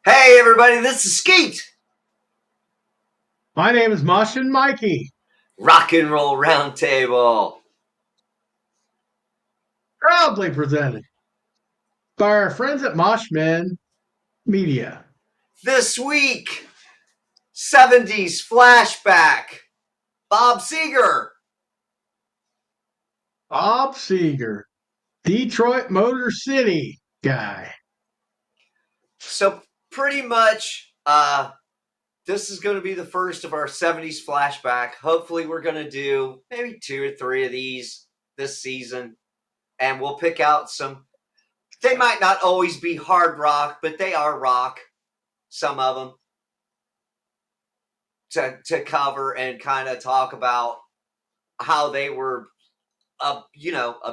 Hey everybody, this is Skeet. My name is Moshin Mikey. Rock and Roll Roundtable. Proudly presented by our friends at Moshman Media. This week, 70s flashback. Bob Seger. Bob Seger, Detroit Motor City guy. So pretty much, this is going to be the first of our 70s flashback. Hopefully we're going to do maybe 2 or 3 of these this season. And we'll pick out some. They might not always be hard rock, but they are rock. Some of them. To cover and kind of talk about how they were a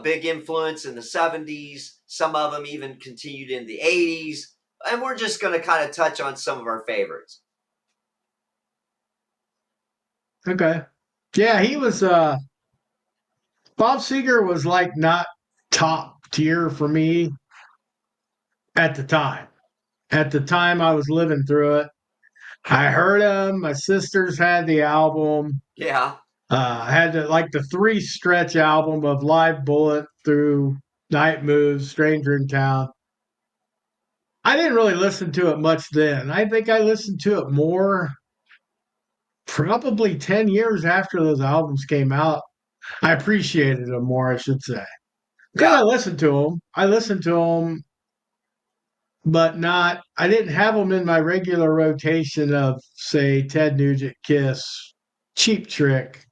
big influence in the 70s. Some of them even continued in the 80s. And we're just going to kind of touch on some of our favorites. Okay. Yeah, he was Bob Seger was like not top tier for me at the time. At the time I was living through it. I heard him. My sisters had the album. Yeah. I had the 3 stretch album of Live Bullet through Night Moves, Stranger in Town. I didn't really listen to it much then. I think I listened to it more probably 10 years after those albums came out. I appreciated them more, I should say. Because I Yeah. listened to them. I listened to them, but I didn't have them in my regular rotation of, say, Ted Nugent, Kiss, Cheap Trick,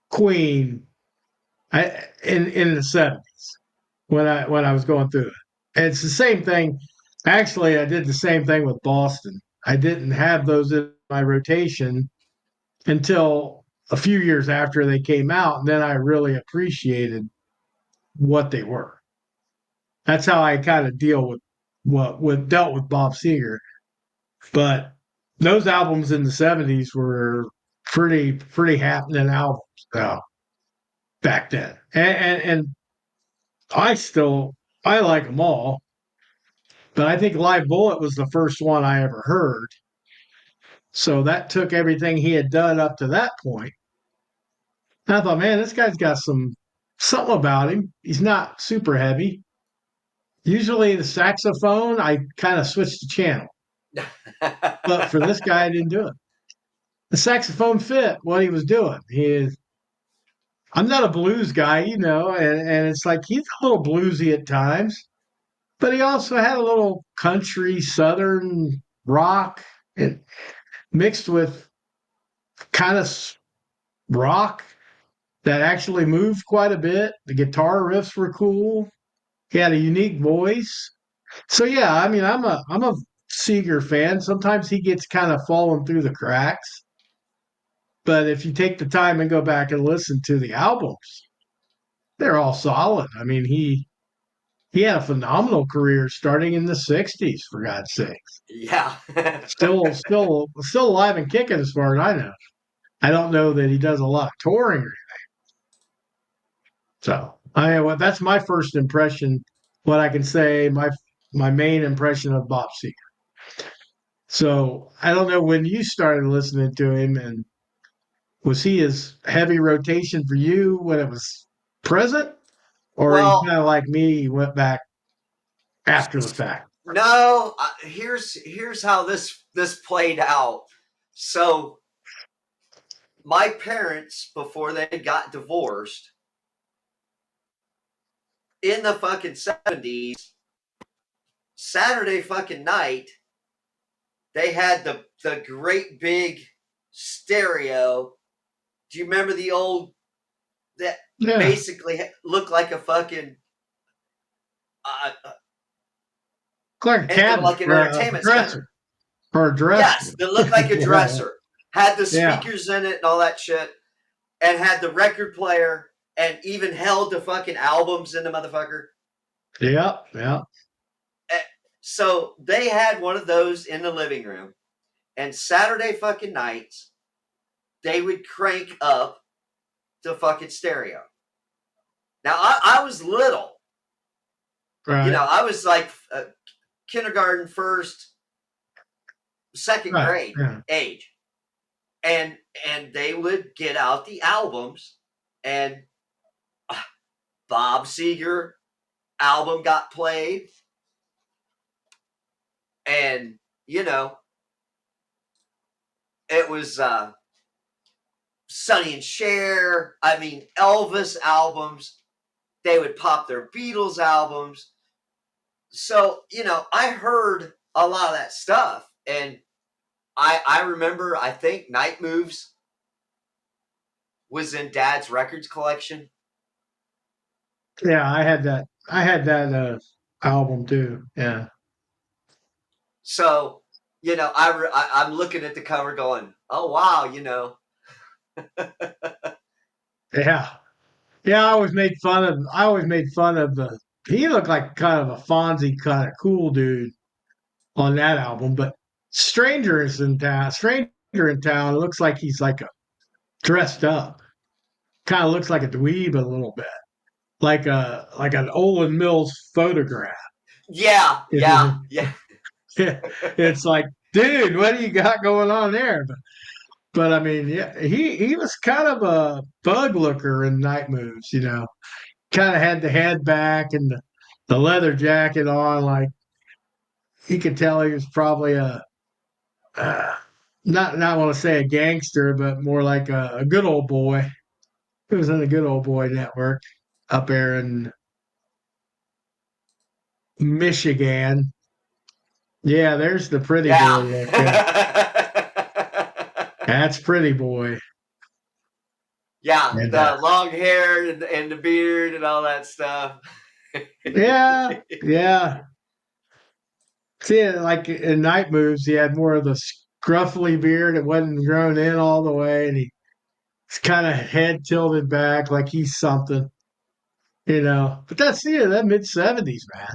Queen, in the 70s when I was going through it. And it's the same thing. Actually, I did the same thing with Boston. I didn't have those in my rotation until a few years after they came out, and then I really appreciated what they were. That's how I kind of deal with what dealt with Bob Seger. But those albums in the '70s were pretty happening albums back then, and I like them all. But I think Live Bullet was the first one I ever heard. So that took everything he had done up to that point. And I thought, man, this guy's got something about him. He's not super heavy. Usually the saxophone, I kind of switched the channel. But for this guy, I didn't do it. The saxophone fit what he was doing. I'm not a blues guy, and it's like he's a little bluesy at times, but he also had a little country, southern rock and mixed with kind of rock that actually moved quite a bit. The guitar riffs were cool. He had a unique voice. So yeah, I mean, I'm a Seeger fan. Sometimes he gets kind of fallen through the cracks, but if you take the time and go back and listen to the albums, they're all solid. I mean, he had a phenomenal career starting in the '60s, for God's sake. Yeah. Still alive and kicking as far as I know. I don't know that he does a lot of touring. So that's my first impression. What I can say, my main impression of Bob Seger. So I don't know when you started listening to him, and was he his heavy rotation for you when it was present, or he Well, kind of like me, he went back after the fact? no. Here's how this played out. So my parents, before they got divorced, in the fucking 70s, Saturday fucking night, they had the great big stereo. Do you remember the old that Yeah, basically looked like a fucking like a cabinet like an or a entertainment center? dresser or a dresser. Yes, that looked like a Yeah, dresser. Had the yeah, speakers in it and all that shit, and had the record player, and even held the fucking albums in the motherfucker. yeah, yeah. Eh, So they had one of those in the living room, and Saturday fucking nights they would crank up the fucking stereo. Now I was little, Right. I was like kindergarten first, second Right. grade Yeah. age, and they would get out the albums, and Bob Seger album got played, and you know it was Sonny and Cher. I mean, Elvis albums. They would pop their Beatles albums. So I heard a lot of that stuff, and I remember. I think Night Moves was in Dad's records collection. Yeah, I had that. I had that album too. Yeah. So I'm looking at the cover, going, "Oh wow." Yeah. Yeah, I always made fun of the he looked like kind of a Fonzie kind of cool dude on that album, but Stranger in Town looks like he's like a dressed up. Kind of looks like a dweeb a little bit. Like an Olin Mills photograph. Yeah, yeah, yeah, It's like, dude, what do you got going on there? But I mean, yeah, he was kind of a bug looker in Night Moves, kind of had the head back and the leather jacket on. Like he could tell he was probably uh, not want to say a gangster, but more like a good old boy. He was in the good old boy network up there in Michigan. Yeah, there's the pretty boy yeah. look. Yeah, that's pretty boy. Yeah, And the long hair and the beard and all that stuff. yeah, yeah. See, like in Night Moves, he had more of the scruffy beard. It wasn't grown in all the way, and he's kind of head tilted back like he's something. But that's that mid-70s, man.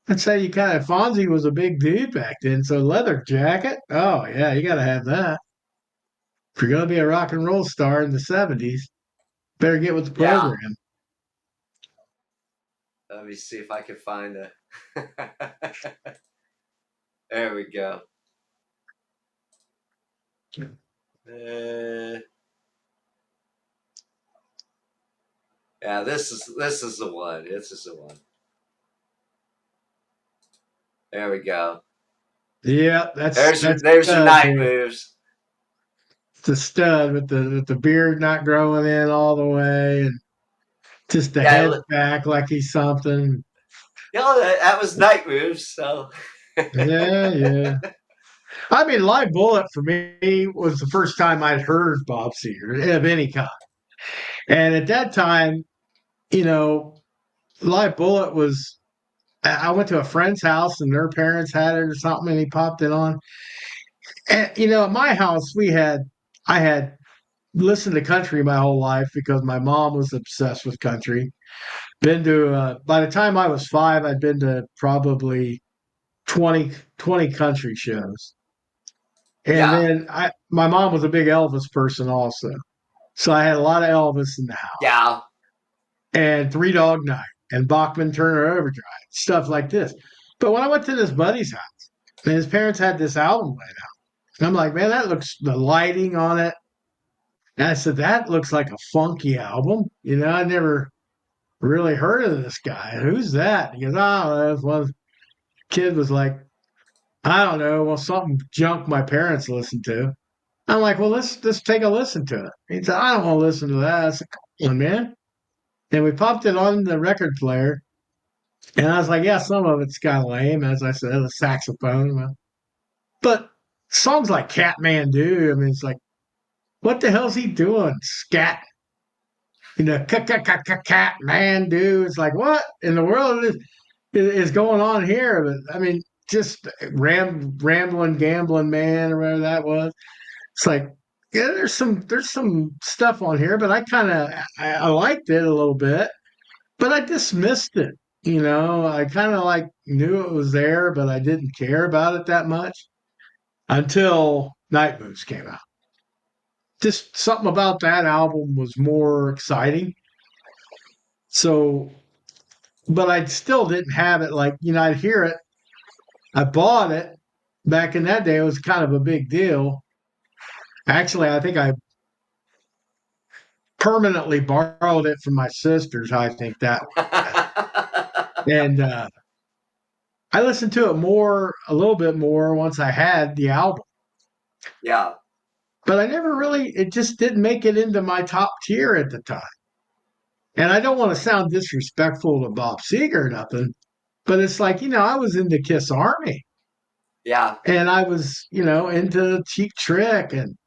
That's how you kind of Fonzie was a big dude back then. So leather jacket, oh yeah, you got to have that. If you're gonna be a rock and roll star in the '70s, better get with the Yeah. program. Let me see if I can find it. There we go. Uh, yeah, this is the one. This is the one. There we go. Yeah, that's There's your stud Night there. Moves. The stud with the beard not growing in all the way and just the Yeah, head back like he's something. that was Night Moves. So Yeah, yeah. I mean, Live Bullet for me was the first time I'd heard Bob Seger of any kind. And at that time, you know, Live Bullet was. I went to a friend's house and their parents had it or something, and he popped it on. And at my house, I had listened to country my whole life because my mom was obsessed with country. Been to by the time I was 5, I'd been to probably 20 country shows. And yeah, then my mom was a big Elvis person also. So I had a lot of Elvis in the house yeah, and Three Dog Night and Bachman Turner Overdrive, stuff like this. But when I went to this buddy's house, and his parents had this album laid out, and I'm like, man, that looks the lighting on it. And I said, that looks like a funky album. I never really heard of this guy. Who's that? He goes, oh, that's one kid was like, I don't know, well, something junk my parents listened to. I'm like, well, let's take a listen to it. He said, I don't want to listen to that. I said, come on, man. And we popped it on the record player. And I was like, yeah, some of it's kind of lame, as I said, the saxophone. But songs like Catmandu, I mean, it's like, what the hell's he doing? Scat, Catmandu. It's like, what in the world is going on here? But I mean, just rambling, gambling man or whatever that was. It's like, yeah, there's some stuff on here, but I liked it a little bit, but I dismissed it. I kind of like knew it was there, but I didn't care about it that much until Night Moves came out. Just something about that album was more exciting. So, but I still didn't have it. Like, I'd hear it. I bought it, back in that day, it was kind of a big deal. Actually, I think I permanently borrowed it from my sisters. I think that, and I listened to it a little bit more once I had the album. Yeah. But I never really, it just didn't make it into my top tier at the time. And I don't want to sound disrespectful to Bob Seger or nothing, but it's like, I was into Kiss Army Yeah. and I was, into Cheap Trick, and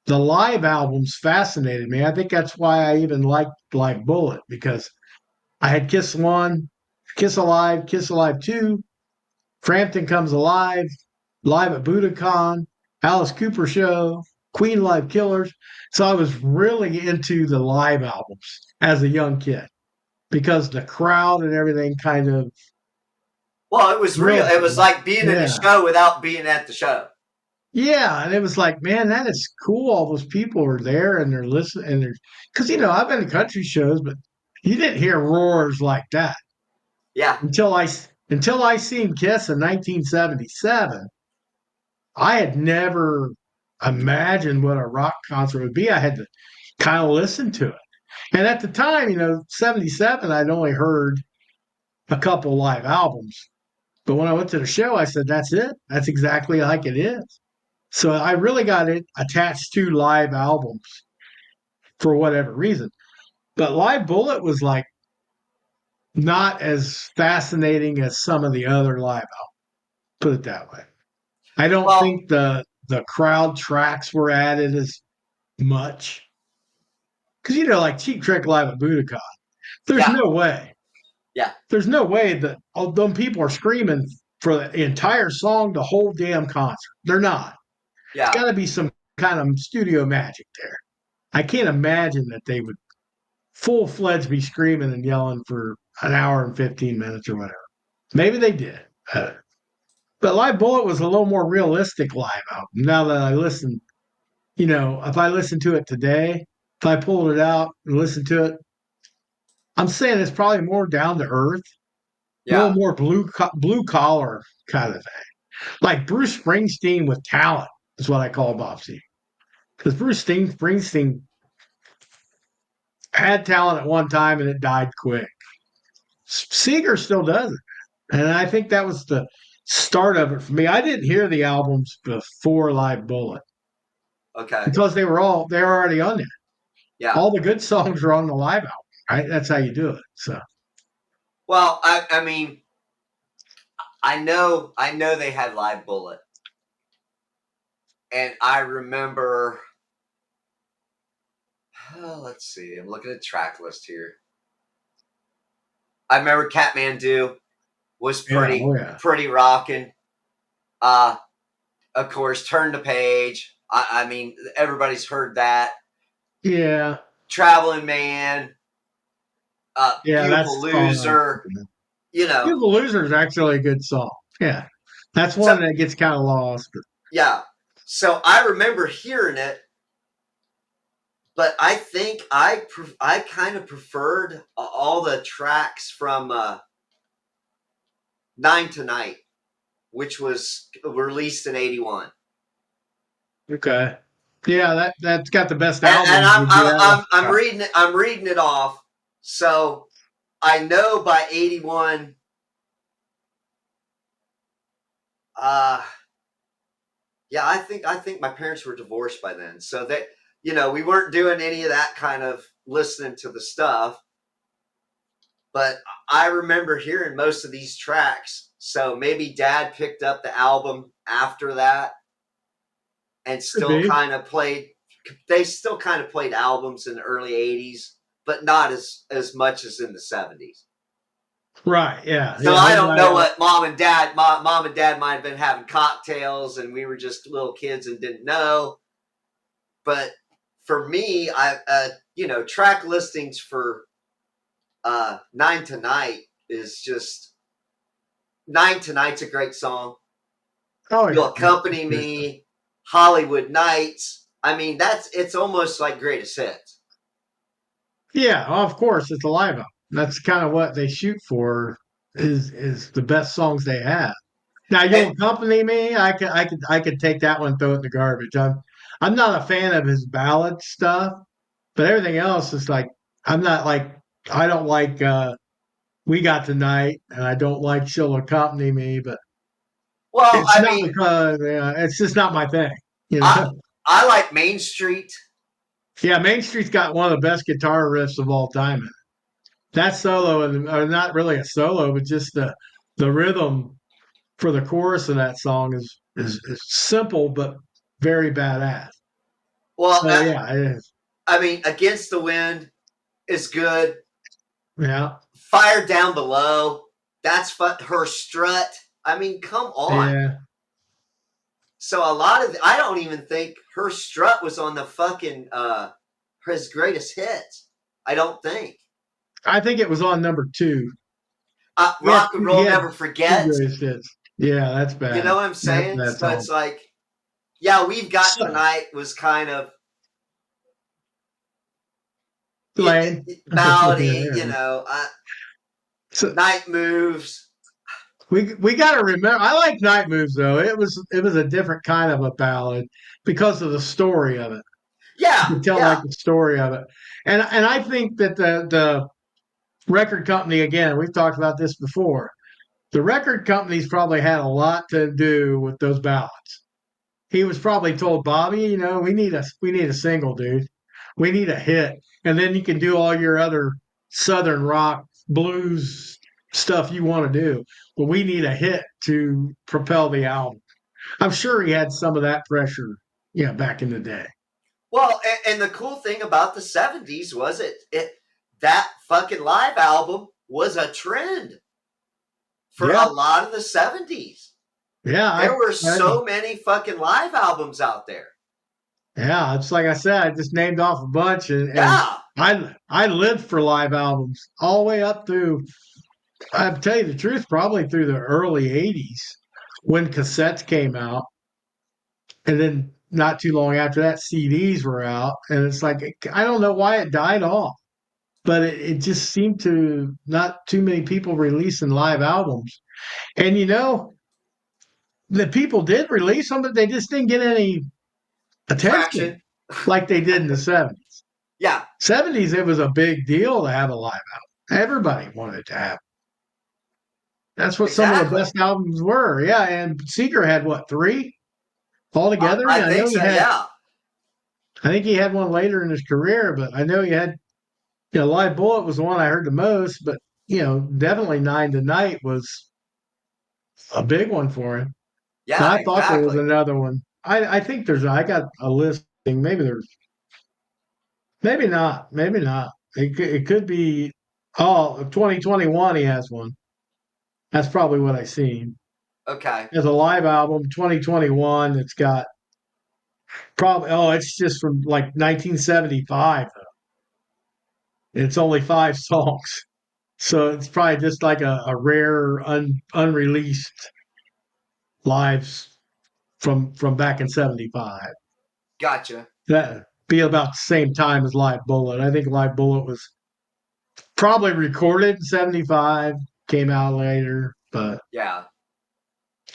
the live albums fascinated me. I think that's why I even liked Live Bullet, because I had Kiss 1, Kiss Alive 2, Frampton Comes Alive, Live at Budokan, Alice Cooper Show, Queen Live Killers. So I was really into the live albums as a young kid because the crowd and everything kind of Well, it was real. thrilled It was me. like being in a Yeah. show without being at the show. Yeah. And it was like, man, that is cool. All those people are there and they're listening. And they're, because, I've been to country shows, but you didn't hear roars like that Yeah. until I seen Kiss in 1977. I had never imagined what a rock concert would be. I had to kind of listen to it. And at the time, 77, I'd only heard a couple live albums. But when I went to the show, I said, that's it. That's exactly like it is. So I really got it attached to live albums for whatever reason. But Live Bullet was like not as fascinating as some of the other live albums, put it that way. I don't Well, think the crowd tracks were added as much. Because like Cheap Trick Live at Budokan, there's yeah. no way. Yeah. There's no way that all them people are screaming for the entire song, the whole damn concert. They're not. It's Yeah. got to be some kind of studio magic there. I can't imagine that they would full fledged be screaming and yelling for an hour and 15 minutes or whatever. Maybe they did. But Live Bullet was a little more realistic live album. Now that I listen, if I listen to it today, if I pulled it out and listened to it, I'm saying it's probably more down to earth, a little Yeah. more blue collar kind of thing. Like Bruce Springsteen with talent is what I call Bob Seger. Because Springsteen had talent at one time and it died quick. Seeger still does it. And I think that was the start of it for me. I didn't hear the albums before Live Bullet Okay. because they're already on there. Yeah. All the good songs are on the live album, right? That's how you do it. So Well, I mean, I know they had Live Bullet, and I remember. Oh, let's see. I'm looking at the track list here. I remember Catmandu was yeah, pretty oh yeah. pretty rocking. Uh, of course, Turn the Page. I mean, everybody's heard that. Yeah. Traveling Man, Yeah, that's Beautiful the song I was Loser. thinking of. You know, Beautiful Loser is actually a good song. Yeah. That's so one that gets kind of lost. But yeah. So I remember hearing it, but I think I kind of preferred all the tracks from Nine to Night, which was released in '81. okay. Yeah, that's got the best And albums would be that one. I'm reading it. I'm reading it off. So I know by '81. Uh, yeah, I think my parents were divorced by then, so that we weren't doing any of that kind of listening to the stuff. But I remember hearing most of these tracks. So maybe Dad picked up the album after that and Could still be. kind of played. They still kind of played albums in the early '80s, but not as much as in the '70s. Right. Yeah. So Yeah. I His don't know diet. what mom and dad might have been having cocktails and we were just little kids and didn't know. But for me, track listings for Nine to Night is just Nine to Night's a great song. Oh You'll yeah. Yeah. accompany me, Hollywood Nights. I mean, it's almost like greatest hits. Yeah, of course, it's a live album. That's kind of what they shoot for is the best songs they have. Now And you'll accompany me. I could take that one, and throw it in the garbage. I'm not a fan of his ballad stuff, but everything else is like I'm not like I don't like We Got Tonight, and I don't like She'll Accompany Me, but well, it's I not mean, because it's just not my thing, you I know. I like Main Street. Yeah, Main Street's got one of the best guitar riffs of all time. That solo, and or not really a solo, but just the rhythm for the chorus of that song is simple but very badass. Well, So yeah, it is. I mean, Against the Wind is good. Yeah, Fire Down Below. That's fun. Her Strut. I mean, come on. yeah. So a lot of I don't even think Her Strut was on the fucking his greatest hits. I don't think. I think it was on number two. Rock and He Roll had Never two Forget. greatest hits. Yeah, that's You bad. know what I'm That's a saying? bad So song. it's like, yeah, We've Got So, Tonight was kind of Lane. ballady, Yeah. So Night Moves. we got to remember. I like Night Moves though. It was a different kind of a ballad because of the story of it. Yeah, You can tell yeah, like the story of it, and I think that the record company, again, we've talked about this before. The record companies probably had a lot to do with those ballads. He was probably told, Bobby, we need a single, dude. We need a hit, and then you can do all your other southern rock blues stuff you want to do. But we need a hit to propel the album. I'm sure he had some of that pressure, yeah, back in the day. Well, and the cool thing about the '70s was it that fucking live album was a trend for Yeah, a lot of the '70s. yeah, There were I so many fucking live albums out there. yeah, it's like I said, I just named off a bunch, and Yeah, I lived for live albums all the way up through. I tell you the truth, probably through the early '80s when cassettes came out, and then not too long after that, CDs were out, and it's like I don't know why it died off, but it just seemed to not too many people releasing live albums, and the people did release them, but they just didn't get any attention traction. like they did in the '70s. Yeah, '70s, it was a big deal to have a live album. Everybody wanted to have. That's what some of the exactly. best albums were. Yeah, and Seeger had what, three altogether? I I think know he so. had. Yeah, I think he had one later in his career, but I know he had. Live Bullet was the one I heard the most, but definitely Nine to Night was a big one for him. And yeah, I thought there was exactly. another one. I think I got a listing. Maybe there's. Maybe not. Maybe not. It could be. Oh, 2021. He has one. That's probably what I seen. Okay. As a live album, 2021. It's got probably. Oh, it's just from like 1975. It's only five songs, so it's probably just like a rare unreleased lives from back in '75. Gotcha. That be about the same time as Live Bullet. I think Live Bullet was probably recorded in '75, came out later, but Yeah.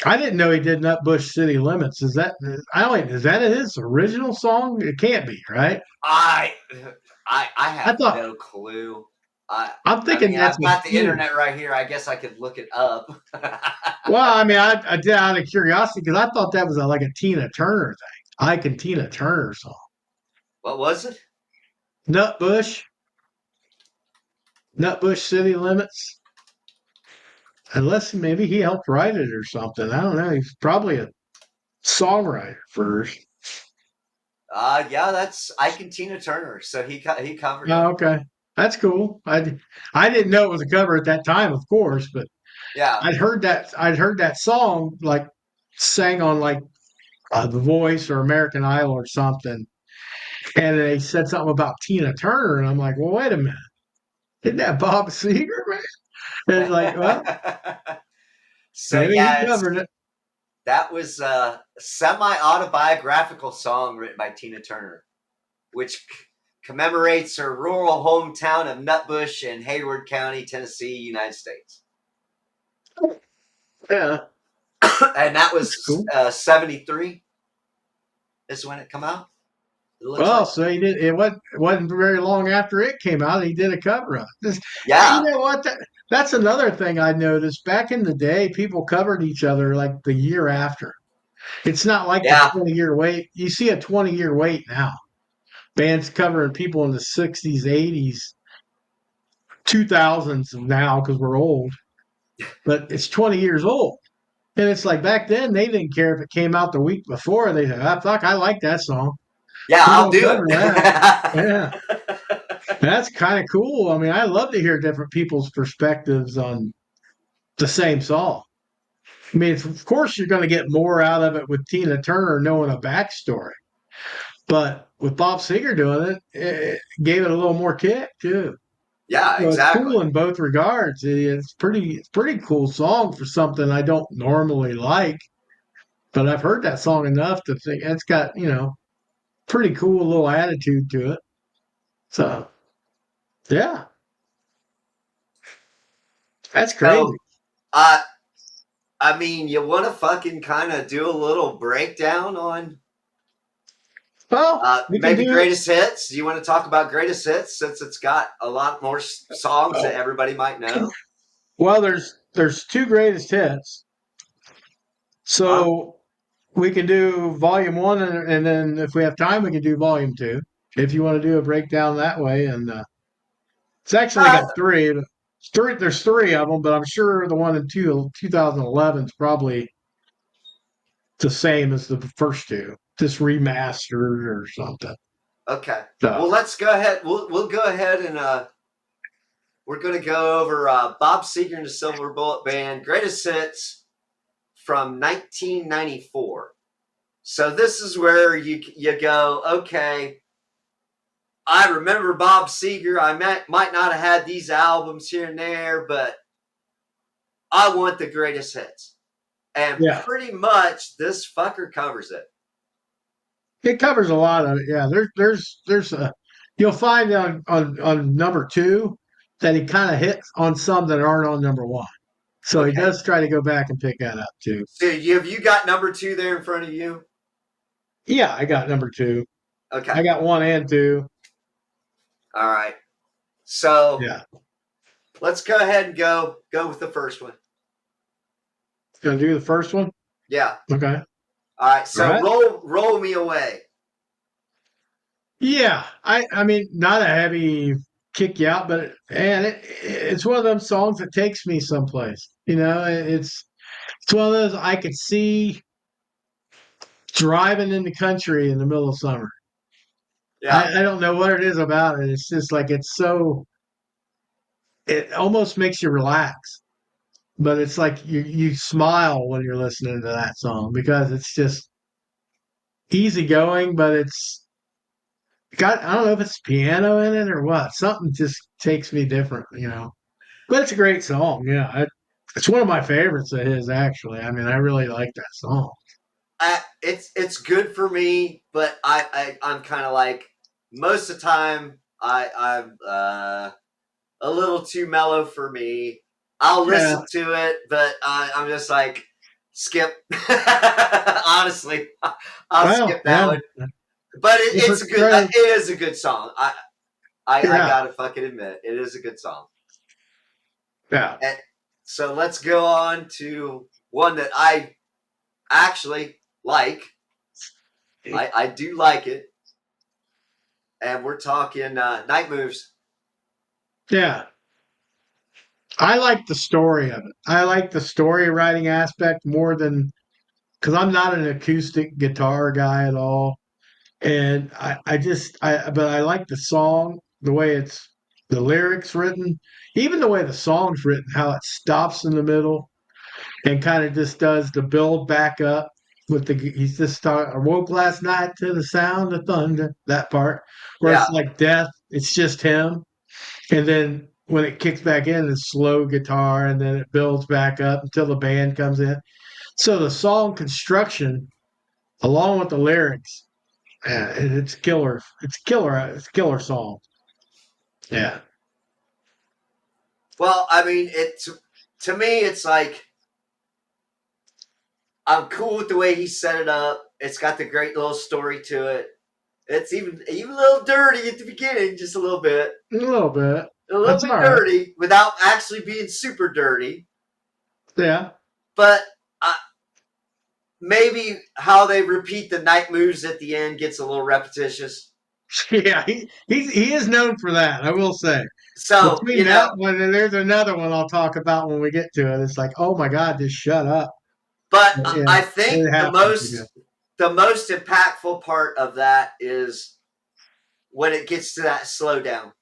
I didn't know he did Nutbush City Limits. I don't is that his original song? It can't be, right? I I I have thought no clue. I I'm I thinking mean, that's I've a got the tune. internet right here. I guess I could look it up. Well, I mean, I did out of curiosity because I thought that was like a Tina Turner thing. I Can Tina Turner song. What was it? Nutbush, Nutbush City Limits. Unless maybe he helped write it or something. I don't know. He's probably a songwriter first. Yeah, that's Ike and Tina Turner. So he covered it. Oh, okay. That's cool. I didn't know it was a cover at that time, of course, but Yeah. I'd heard that song like sang on like The Voice or American Idol or something, and they said something about Tina Turner, and I'm like, well, wait a minute, isn't that Bob Seger, man? And it's like, well, So maybe he yeah, covered it. that was a semi-autobiographical song written by Tina Turner, which commemorates her rural hometown of Nutbush in Hayward County, Tennessee, United States. Yeah. and that That's was cool. 73 is when it come out. It looks Well, like. so he did. It wasn't very long after it came out. He did a cover of it. And you Yeah, know what? That's another thing I noticed. Back in the day, people covered each other like the year after. It's not like the yeah, 20-year wait. You see a 20-year wait now. Bands covering people in the 60s, 80s, 2000s now because we're old, but it's 20 years old. And it's like back then, they didn't care if it came out the week before. They said, ah, fuck, I like that song. yeah. We're I'll going to do cover that. it. Yeah. That's kind of cool. I mean, I love to hear different people's perspectives on the same song. I mean, of course, you're going to get more out of it with Tina Turner knowing a backstory, but with Bob Seger doing it, it gave it a little more kick too. Yeah, So it's exactly. cool in both regards. It's pretty cool song for something I don't normally like, but I've heard that song enough to think it's got pretty cool little attitude to it. So yeah, that's So, crazy. uh, I mean, you want to fucking kind of do a little breakdown on Well, we can maybe do. greatest hits? Do you want to talk about greatest hits since it's got a lot more songs that Oh, everybody might know? well, there's two greatest hits, Huh? so we can do volume one, and then if we have time, we can do volume two. If you want to do a breakdown that way, and it's actually got Uh, three. Three. There's three of them, but I'm sure the one in 2011 is probably the same as the first two, just remastered or something. okay. Well, So let's go ahead. We'll go ahead and we're going to go over Bob Seger and the Silver Bullet Band greatest hits from 1994. So this is where you go. Okay, I remember Bob Seger. Might not have had these albums here and there, but I want the greatest hits. And yeah, pretty much this fucker covers it. it covers a lot of it. Yeah, there's a you'll find on number two that he kind of hits on some that aren't on number one. So he Okay. does try to go back and pick that up too. So have you got number two there in front of you? Yeah, I got number two. Okay. I got one and two. All right. So Yeah, let's go ahead and go with the first one. gonna do the first one. Yeah. Okay. All right. All So right. roll me away. Yeah, I mean, not a heavy kick you out, but it's one of them songs that takes me someplace. It's one of those I could see driving in the country in the middle of summer. Yeah. I don't know what it is about it. It's just like it almost makes you relax. But it's like you smile when you're listening to that song because it's just easygoing, but it's got I don't know if it's piano in it or what. Something just takes me different. But it's a great song. Yeah, it's one of my favorites of his. Actually, I mean, I really like that song. It's good for me, but I'm kind of like most of the time I'm a little too mellow for me. I'll Yeah. listen to it, but I'm just like skip. Honestly, I'll Well, skip that yeah. one. But it's Different a good. crowd. It is a good song. I Yeah. gotta fucking admit, it is a good song. Yeah. And so let's go on to one that I actually like. I do like it, and we're talking Night Moves. Yeah. I like the story of it. I like the story writing aspect more than because I'm not an acoustic guitar guy at all. And but I like the song, the way the lyrics written, even the way the song's written, how it stops in the middle and kind of just does the build back up with he's just I woke last night to the sound of thunder, that part where Yeah, it's like death, it's just him. And then when it kicks back in, it's slow guitar and then it builds back up until the band comes in. So the song construction, along with the lyrics, it's killer. It's killer. It's a killer song. Yeah. well, I mean, to me, it's like I'm cool with the way he set it up. It's got the great little story to it. It's even a little dirty at the beginning, just a little bit. A little bit. A little That's bit all right. dirty without actually being super dirty. Yeah. But maybe how they repeat the night moves at the end gets a little repetitious. Yeah, he is known for that, I will say. So, Between you that know, one and there's another one I'll talk about when we get to it. It's like, oh my God, just shut up. but But yeah, I think it happens again. the most impactful part of that is when it gets to that slowdown.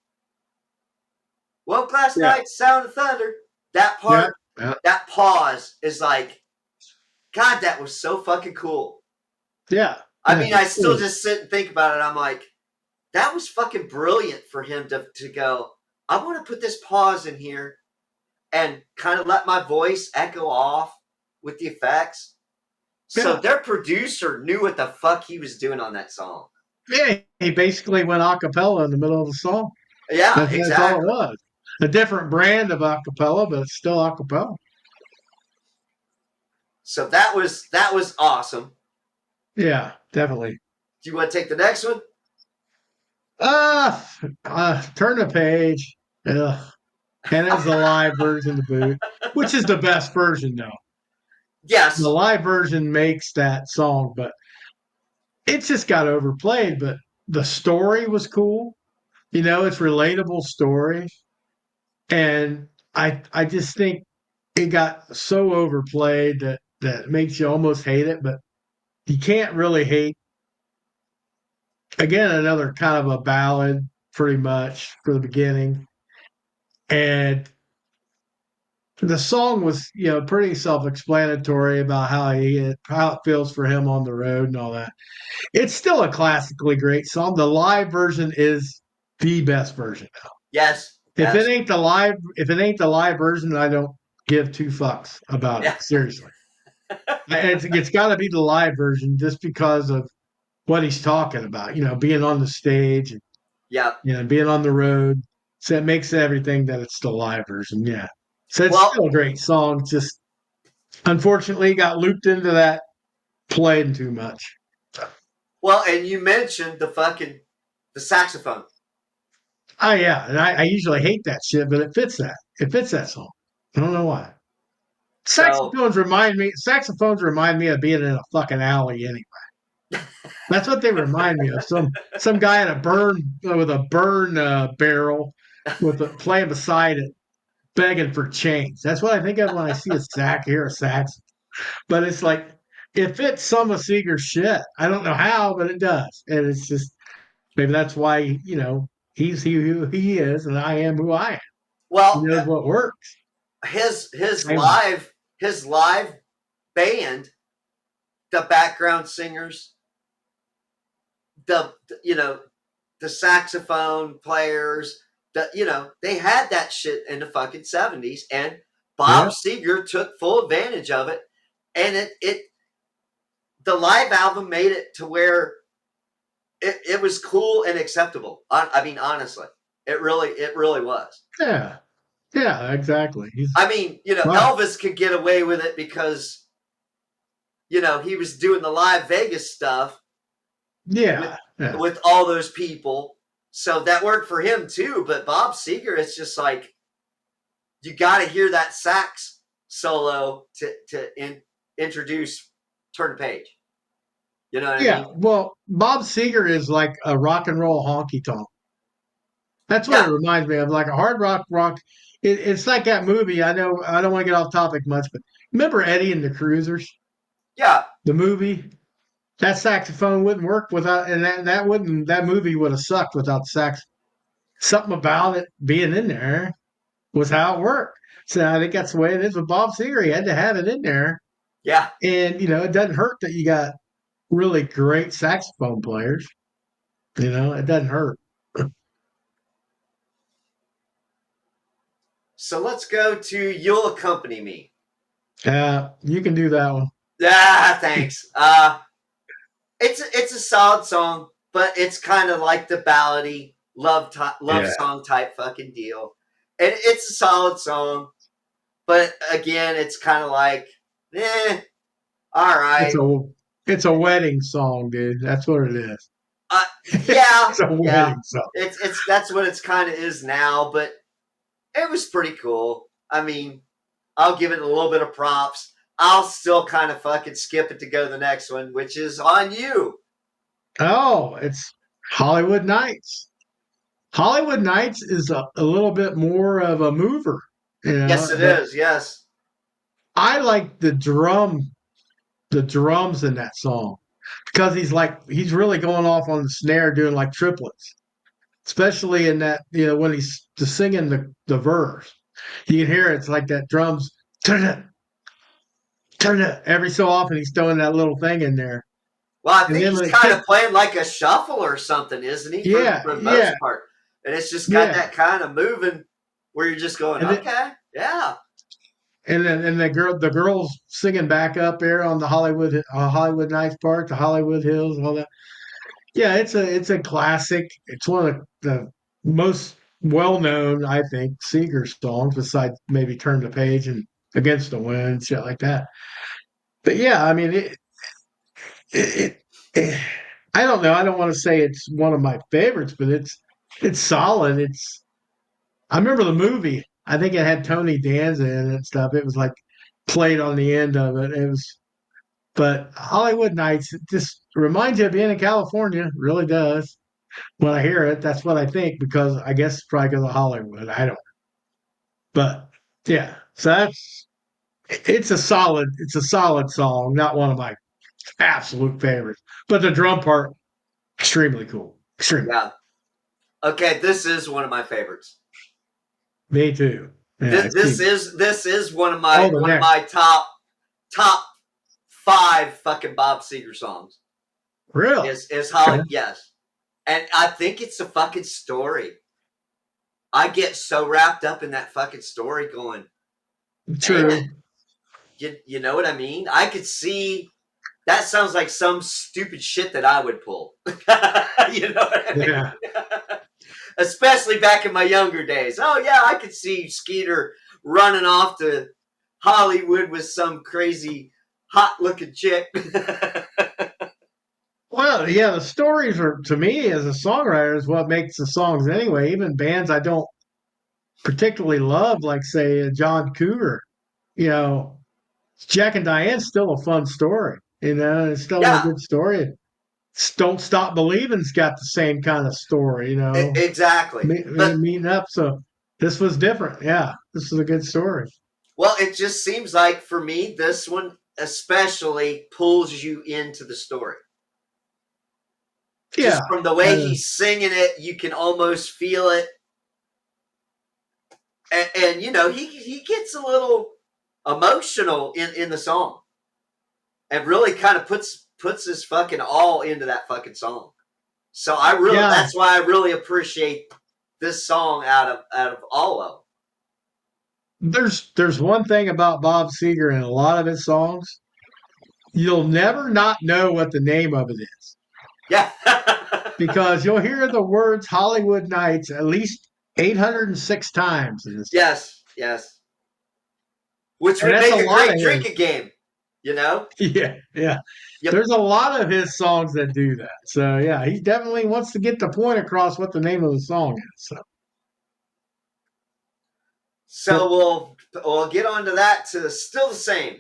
Woke last Yeah. night, sound of thunder. That Yeah. part, Yeah. that pause is like, God, that was so fucking cool. Yeah. I Yeah. mean, I still just sit and think about it. I'm like, that was fucking brilliant for him to go, I want to put this pause in here and kind of let my voice echo off with the effects. So Yeah. their producer knew what the fuck he was doing on that song. Yeah. He basically went a cappella in the middle of the song. Yeah, That's all it exactly. was. A different brand of a cappella, but it's still a cappella. So that was awesome. Yeah, definitely. Do you want to take the next one? Uh, turn the page. Ugh. And it's the live version to boot, which is the best version, though. The Yes. live version makes that song, but it just got overplayed. But the story was cool. It's relatable story. And I just think it got so overplayed that makes you almost hate it, but you can't really hate. Again, another kind of a ballad, pretty much for the beginning, and the song was pretty self-explanatory about how it feels for him on the road and all that. It's still a classically great song. The live version is the best version. Yes. If it Yes. ain't the live, if it ain't the live version, I don't give two fucks about it. Yeah. Seriously, it's got to be the live version just because of what he's talking about. Being on the stage and Yeah. being on the road. So it makes everything that it's the live version. Yeah. So it's Well, still a great song. Just unfortunately got looped into that playing too much. and you mentioned the saxophone. Oh yeah, and I usually hate that shit, but it fits that. It fits that song. I don't know why. So Saxophones remind me of being in a fucking alley anyway. That's what they remind me of. Some guy at a burn with a burn barrel with a playing beside it, begging for change. That's what I think of when I see a hear a sax. But it's like it fits some of Seeger's shit. I don't know how, but it does, and it's just maybe that's why he's who he is, and I am who I am. He well, knows what works. his Same. live band, the background singers, the the saxophone players, they had that shit in the fucking 70s, and Yeah, Bob Seger took full advantage of it, and it the live album made it to where it was cool and acceptable. I mean, honestly, it really was. yeah, yeah. Exactly. He's I mean, right. Elvis could get away with it because he was doing the live Vegas stuff with Yeah, yeah, with all those people, so that worked for him too. But Bob Seger, it's just like you got to hear that sax solo to introduce Turn the Page. You know what I yeah. mean? Well, Bob Seger is like a rock and roll honky tonk. That's what it Yeah, reminds me of, like a hard rock. It's like that movie. I know I don't want to get off topic much, but remember Eddie and the Cruisers, yeah, the movie? That saxophone wouldn't work without, and that movie would have sucked without sax. Something about it being in there was how it worked. So I think that's the way it is with Bob Seger. He had to have it in there, yeah. and it doesn't hurt that you got really great saxophone players. It doesn't hurt. So let's go to "You'll Accompany Me." Yeah, you can do that one. Ah, thanks. It's a solid song, but it's kind of like the ballady love Yeah. song type fucking deal, and it's a solid song. But again, it's kind of like, eh. All It's right. a it's a wedding song, dude. That's what it is. Uh, yeah, It's a yeah. wedding song. It's that's what it's kind of is now, but it was pretty cool. I mean, I'll give it a little bit of props. I'll still kind of fucking skip it to go to the next one, which is on you. Oh, it's Hollywood Nights. Hollywood Nights is a little bit more of a mover, Yes, it but is. Yes. I like the drums in that song because he's really going off on the snare doing like triplets, especially in that, when he's singing the verse. You can hear it's like that drums turn it, turn it every so often he's throwing that little thing in there. Well, I And think then he's when it kind kick, of playing like a shuffle or something, isn't he? yeah, For the yeah, most part, and it's just got yeah. that kind of moving where you're just going, And then okay, yeah, and the girls singing back up there on the Hollywood Nights part, the Hollywood Hills, all that. Yeah, it's a classic. It's one of the most well known, I think, Seeger songs, besides maybe "Turn the Page" and "Against the Wind," shit like that. But yeah, I mean, it I don't know. I don't want to say it's one of my favorites, but it's solid. I remember the movie. I think it had Tony Danza in it and stuff. It was like played on the end of it. It was, but Hollywood Nights it just reminds you of being in California. Really does. When I hear it, that's what I think because I guess it's probably because of Hollywood. I don't. But yeah, so it's a solid song. Not one of my absolute favorites, but the drum part extremely cool. Extremely. yeah. Okay, this is one of my favorites. Me too. Yeah, This, it's this keep. is this is Oh, the one of next. my top five fucking Bob Seger songs. Really? Is Okay. Holly? Yes, and I think it's a fucking story. I get so wrapped up in that fucking story, going, man, True. you know what I mean? I could see that sounds like some stupid shit that I would pull. You know what I mean? Yeah. Especially back in my younger days. Oh yeah, I could see Skeeter running off to Hollywood with some crazy hot looking chick. Well, yeah, the stories are to me as a songwriter is what makes the songs anyway. Even bands I don't particularly love, like say John Cougar, you know, Jack and Diane's still a fun story. It's still a Yeah, good story. Don't Stop Believing's got the same kind of story, exactly. But meeting up. So this was different. Yeah, this is a good story. well, it just seems like for me, this one especially pulls you into the story. Yeah, Just from the way he's singing it, you can almost feel it. And you know, he gets a little emotional in the song and really kind of puts his fucking all into that fucking song. So yeah. that's why I really appreciate this song out of all of them. There's one thing about Bob Seger and a lot of his songs. You'll never not know what the name of it is Yeah. because you'll hear the words Hollywood Nights at least 806 times in this. Yes, yes. Which And would that's a make a lot of great his. drinking game, you know? Yeah, yeah. Yep. There's a lot of his songs that do that. So yeah, he definitely wants to get the point across what the name of the song is. So So we'll get onto that to still the same.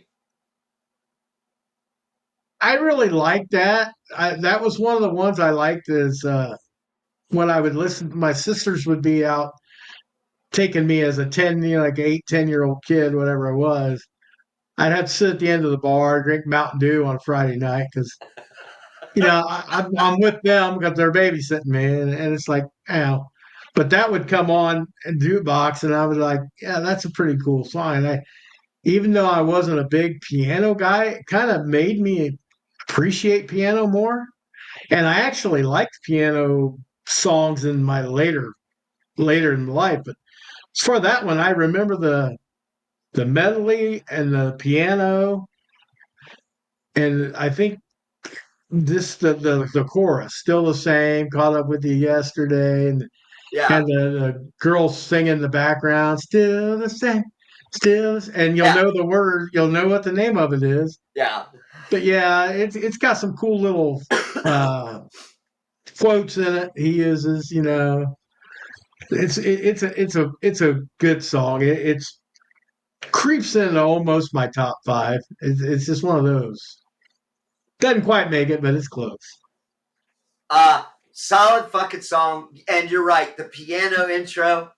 I really like that. That was one of the ones I liked is when I would listen. My sisters would be out taking me as a 10, like 8, 10-year-old kid, whatever I was. I'd have to sit at the end of the bar, drink Mountain Dew on a Friday night because I'm with them because they're babysitting me, and it's like, but that would come on in jukebox, and I was like, yeah, that's a pretty cool song. And even though I wasn't a big piano guy, it kind of made me appreciate piano more. And I actually liked piano songs in my later in life. But for that one, I remember the medley and the piano, and I think the chorus still the same. Caught up with you yesterday, and Yeah. the girls singing in the background, still the same. Still, and you'll Yeah, know the word, you'll know what the name of it is. yeah. But yeah, it's got some cool little uh, quotes in it. He uses, it's a good song. It's creeps into almost my top five. It's just one of those. Doesn't quite make it, but it's close. Solid fucking song. And you're right, the piano intro.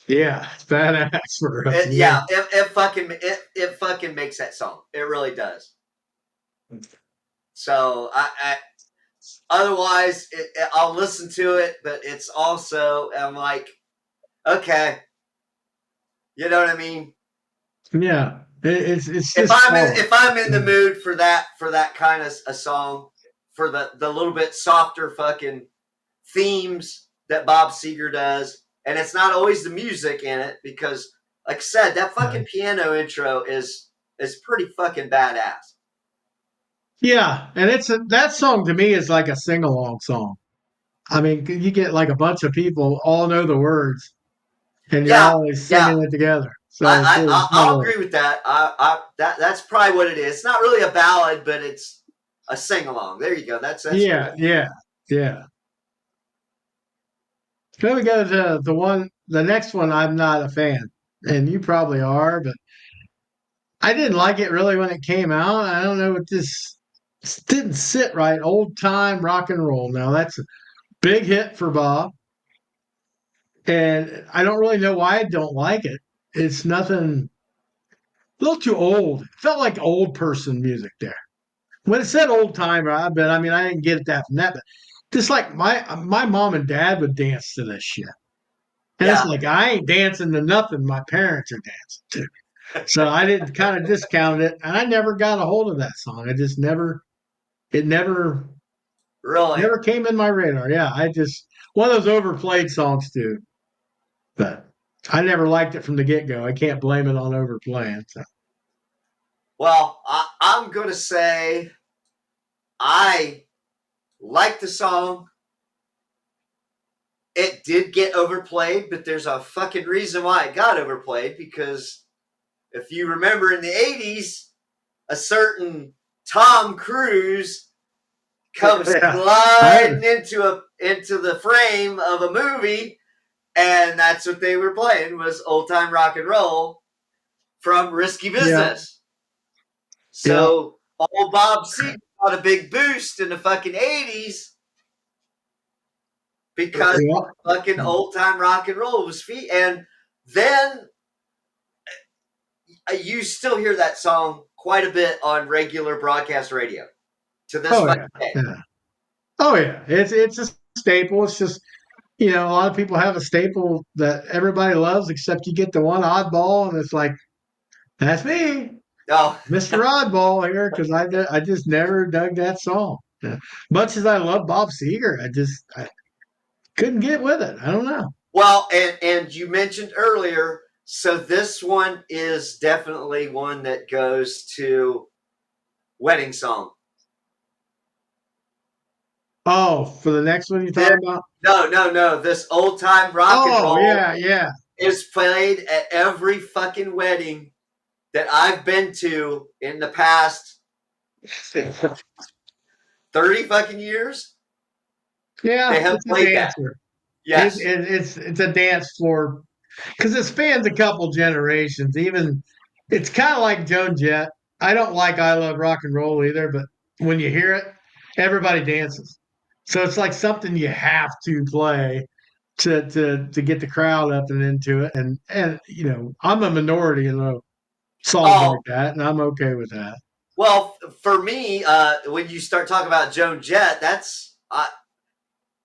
Yeah, it's badass for us. Yeah, it fucking makes that song. It really does. So otherwise I'll listen to it, but it's also I'm like, okay, you know what I mean. Yeah, it's If just I'm in solid. if I'm in the Yeah. mood for that kind of a song, for the little bit softer fucking themes that Bob Seger does, and it's not always the music in it because, like I said, that Yeah. fucking piano intro is pretty fucking badass. Yeah, and that song to me is like a sing along song. I mean, you get like a bunch of people all know the words, and you're Yeah, always yeah. singing it together. So it's one of I'll those. agree with that. That's probably what it is. It's not really a ballad, but it's a sing along. There you go. That's Yeah, good. yeah, yeah. Then we go to the next one. I'm not a fan, and you probably are, but I didn't like it really when it came out. I don't know what this didn't sit right. Old time rock and roll. Now that's a big hit for Bob, and I don't really know why I don't like it. It's nothing. A little too old. It felt like old person music there. When it said old time, but I mean I didn't get it that from that. But just like my mom and dad would dance to this shit. And it's Yeah, like I ain't dancing to nothing my parents are dancing to. So I didn't kind of discount it, and I never got a hold of that song. I just never, it really. never came in my radar. Yeah, I just one of those overplayed songs too. But I never liked it from the get go. I can't blame it on overplaying. So. Well, I'm gonna say I like the song. It did get overplayed, but there's a fucking reason why it got overplayed because if you remember in the 80s, a certain Tom Cruise comes Yeah, I sliding into the frame of a movie, and that's what they were playing was old time rock and roll from Risky yeah Business. yeah So old Bob Seger got a big boost in the fucking 80s because yeah. fucking old time rock and roll was feet. And then you still hear that song quite a bit on regular broadcast radio to this Oh fucking yeah, day. yeah. Oh yeah. It's a staple. It's just a lot of people have a staple that everybody loves, except you get the one oddball, and it's like that's me. Oh, Mr. Oddball here because I just never dug that song. Yeah. Much as I love Bob Seger, I couldn't get with it. I don't know. well, and you mentioned earlier, so this one is definitely one that goes to wedding song. Oh, for the next one you're This, talking about? no, no, no. This old time rock and Oh roll yeah, yeah. is played at every fucking wedding that I've been to in the past 30 fucking years. They Yeah, have it's a played that. dancer. Yes. It's a dance floor because it spans a couple generations. Even it's kind of like Joan Jett. I don't like I Love Rock and Roll either, but when you hear it, everybody dances. So it's like something you have to play to get the crowd up and into it. And I'm a minority in songs like Oh, that, and I'm okay with that. well, for me, when you start talking about Joan Jett,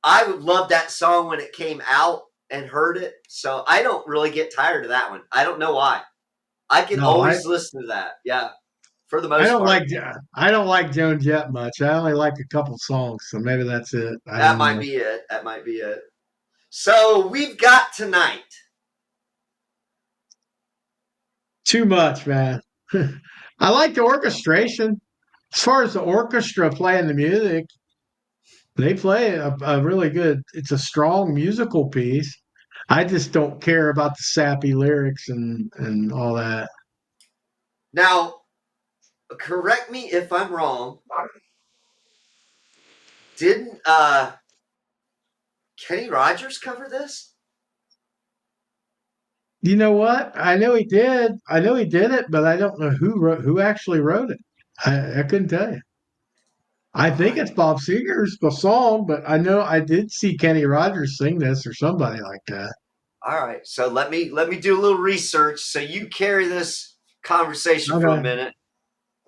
I would love that song when it came out and heard it. So I don't really get tired of that one. I don't know why. I can No, always listen to that. Yeah, for the I most don't part. like I don't like Joan Jett much. I only like a couple songs, so maybe that's it. I That don't might know. be it. That might be it. So we've got tonight. Too much, man. I like the orchestration. As far as the orchestra playing the music, they play a really good. It's a strong musical piece. I just don't care about the sappy lyrics and all that. Now, correct me if I'm wrong. Didn't Kenny Rogers cover this? You know what? I know he did. I know he did it, but I don't know who actually wrote it. I couldn't tell you. I All think right. it's Bob Seger's the song, but I know I did see Kenny Rogers sing this or somebody like that. All right. So let me do a little research. So you carry this conversation for a Okay. minute.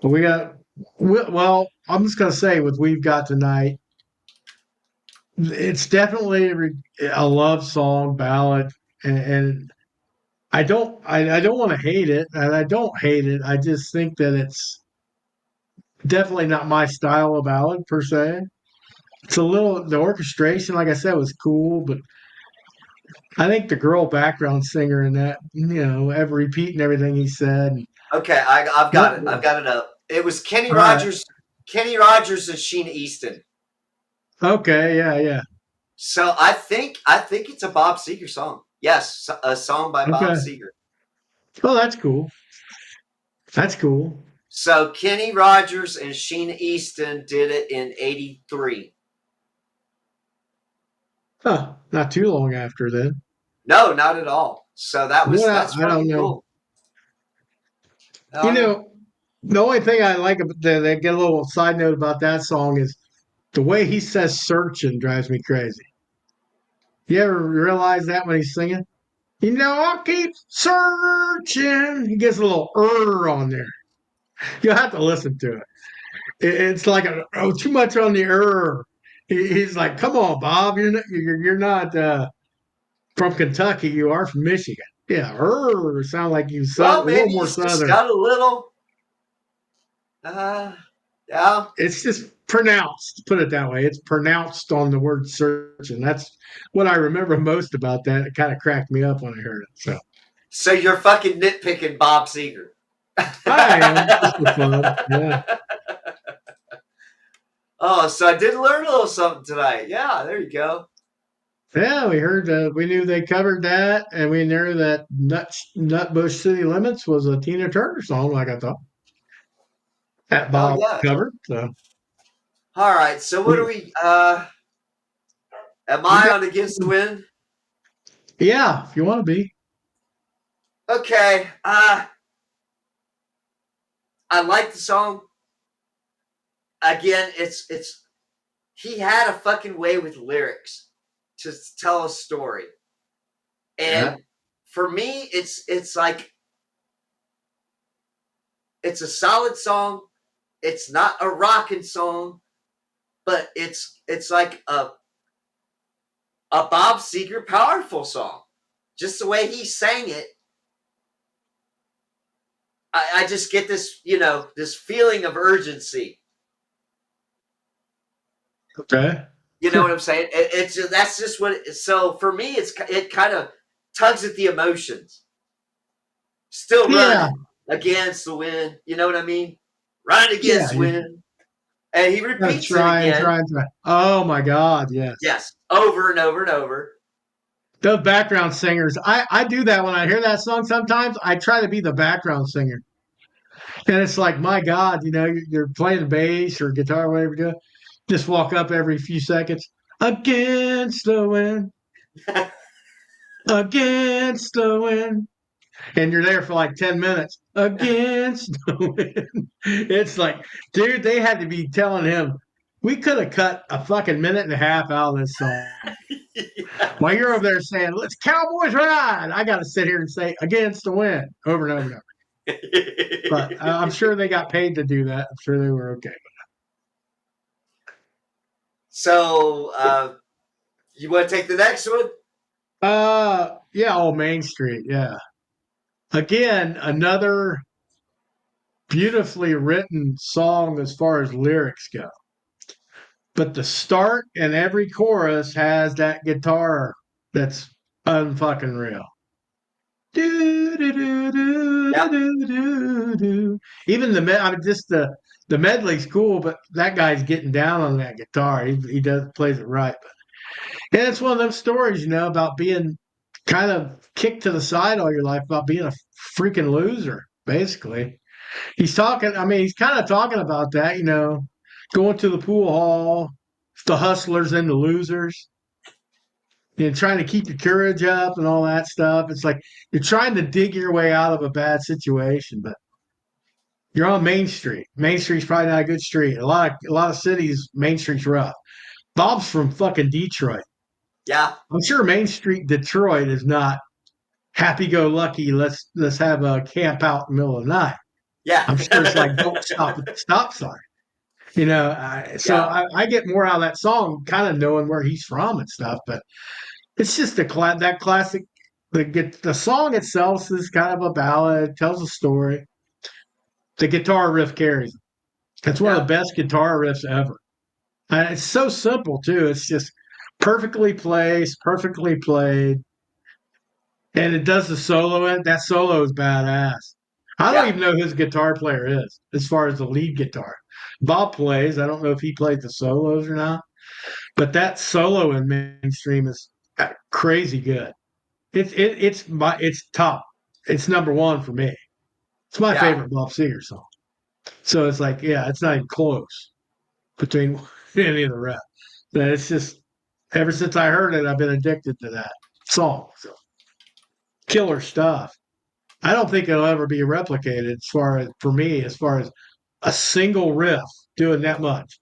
Well, well, I'm just gonna say what we've got tonight. It's definitely a love song ballad, and I don't want to hate it, and I don't hate it. I just think that it's definitely not my style of ballad per se. It's a little the orchestration, like I said, was cool, but I think the girl background singer in that, ever repeating everything he said. Okay, I've got What? it. I've got it up. It was Kenny All right. Rogers, Kenny Rogers and Sheena Easton. Okay. Yeah. Yeah. So I think it's a Bob Seger song. Yes, a song by Bob Okay. Seger. Well, that's cool. That's cool. So Kenny Rogers and Sheena Easton did it in '83. Huh. Not too long after then. No, not at all. So that's I don't fucking know. cool. You Uh, know, the only thing I like about that get a little side note about that song is the way he says searching drives me crazy. You ever realize that when he's singing? I'll keep searching. He gets a little on there. You'll have to listen to it. It's like too much on the He's like, come on, Bob. You're not from Kentucky. You are from Michigan. Yeah, sound like you well, a little maybe more he's just southern. got a little. Uh, yeah. It's just pronounced, put it that way. It's pronounced on the word search. And that's what I remember most about that. It kind of cracked me up when I heard it. So So you're fucking nitpicking Bob Seger. I am just for fun. Yeah. Oh, so I did learn a little something tonight. Yeah, there you go. Yeah, we knew they covered that, and we knew that Nutbush City Limits was a Tina Turner song, like I thought that Oh Bob yeah. covered. So All right. So what we, are we? Am we I got, on Against the Wind? yeah, if you want to be. Okay. I like the song. Again, it's he had a fucking way with lyrics to tell a story, Yeah. and for me, it's like it's a solid song. It's not a rocking song, but it's like a Bob Seger powerful song. Just the way he sang it, I just get this, this feeling of urgency. Okay. You know what I'm saying? It's just, that's just what. So for me, it kind of tugs at the emotions. Still Yeah. running against the wind. You know what I mean? Running Yeah. against the You wind, and he gotta repeats it try and again. try and try. Oh my God. Yes. Yes, over and over and over. Those background singers. I do that when I hear that song sometimes. I try to be the background singer. And it's like, my God, you're playing bass or guitar, whatever you do. Just walk up every few seconds. Against the wind, against the wind. And you're there for like 10 minutes. Against the wind. It's like, dude, they had to be telling him, we could have cut a fucking minute and a half out of this song. While you're over there saying, let's Cowboys ride, I got to sit here and say against the wind over and over and over. But I'm sure they got paid to do that. I'm sure they were okay. So you want to take the next one? Yeah, oh, Main Street. Yeah. Again, another beautifully written song as far as lyrics go. But the start and every chorus has that guitar that's unfucking real. Do, do, do, do, Yep. do, do, do, do. Even I mean, just the medley's cool, but that guy's getting down on that guitar. He does plays it right. And it's one of those stories, about being kind of kicked to the side all your life about being a freaking loser, basically. He's talking, I mean, he's kind of talking about that, going to the pool hall, the hustlers and the losers, and trying to keep your courage up and all that stuff. It's like you're trying to dig your way out of a bad situation, but you're on Main Street. Main Street's probably not a good street. A lot of cities, Main Street's rough. Bob's from fucking Detroit. Yeah, I'm sure Main Street, Detroit, is not happy-go-lucky. Let's have a camp out in the middle of the night. yeah, I'm sure it's like don't stop at the stop sign. So yeah, I get more out of that song, kind of knowing where he's from and stuff. But it's just that classic. The song itself is kind of a ballad, tells a story. The guitar riff carries it. It's one of yeah, the best guitar riffs ever. And it's so simple too. It's just perfectly placed, perfectly played, and it does the solo. And that solo is badass. I don't yeah, even know who his guitar player is as far as the lead guitar. Bob plays. I don't know if he played the solos or not, but that solo in Mainstream is crazy good. It's top. It's number one for me. It's my yeah. favorite Bob Seger song. So it's like, yeah, it's not even close between any of the rest. But it's just ever since I heard it, I've been addicted to that song. So killer stuff. I don't think it'll ever be replicated as far as for me, as far as a single riff doing that much.